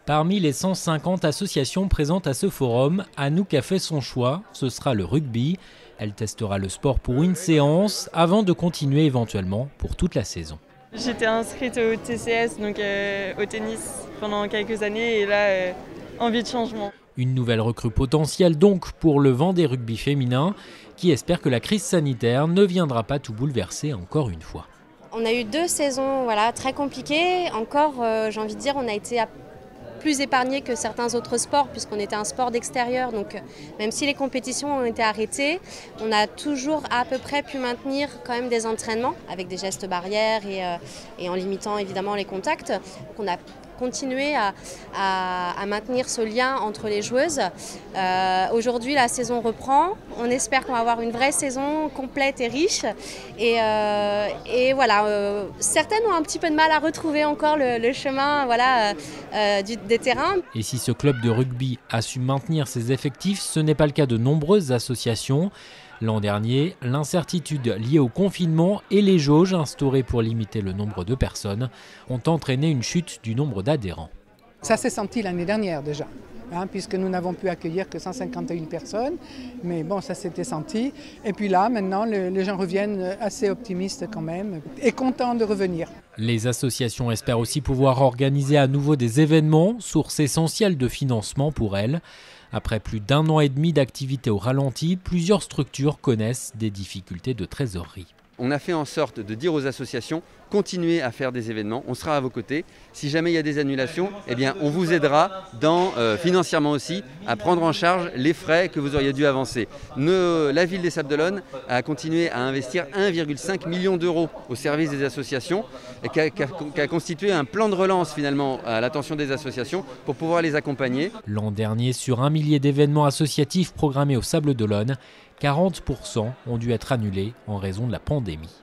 Parmi les 150 associations présentes à ce forum, Anouk a fait son choix, ce sera le rugby. Elle testera le sport pour une séance avant de continuer éventuellement pour toute la saison. J'étais inscrite au TCS, donc au tennis, pendant quelques années et là, envie de changement. Une nouvelle recrue potentielle donc pour le Vendée Rugby féminin qui espère que la crise sanitaire ne viendra pas tout bouleverser encore une fois. On a eu 2 saisons très compliquées. Encore, j'ai envie de dire, on a été plus épargné que certains autres sports puisqu'on était un sport d'extérieur. Donc même si les compétitions ont été arrêtées, on a toujours à peu près pu maintenir quand même des entraînements avec des gestes barrières et en limitant évidemment les contacts. Donc on a continué à maintenir ce lien entre les joueuses. Aujourd'hui, la saison reprend. On espère qu'on va avoir une vraie saison complète et riche. Et voilà, certaines ont un petit peu de mal à retrouver encore le chemin des terrains. Et si ce club de rugby a su maintenir ses effectifs, ce n'est pas le cas de nombreuses associations. L'an dernier, l'incertitude liée au confinement et les jauges instaurées pour limiter le nombre de personnes ont entraîné une chute du nombre d'adhérents. Ça s'est senti l'année dernière déjà, puisque nous n'avons pu accueillir que 151 personnes, mais bon, ça s'était senti. Et puis là, maintenant, les gens reviennent assez optimistes quand même et contents de revenir. Les associations espèrent aussi pouvoir organiser à nouveau des événements, source essentielle de financement pour elles. Après plus d'1 an et demi d'activité au ralenti, plusieurs structures connaissent des difficultés de trésorerie. On a fait en sorte de dire aux associations, continuez à faire des événements, on sera à vos côtés. Si jamais il y a des annulations, eh bien, on vous aidera financièrement aussi à prendre en charge les frais que vous auriez dû avancer. La ville des Sables-d'Olonne a continué à investir 1,5 million d'euros au service des associations et qui a constitué un plan de relance finalement à l'attention des associations pour pouvoir les accompagner. L'an dernier, sur 1 millier d'événements associatifs programmés aux Sables-d'Olonne, 40% ont dû être annulés en raison de la pandémie.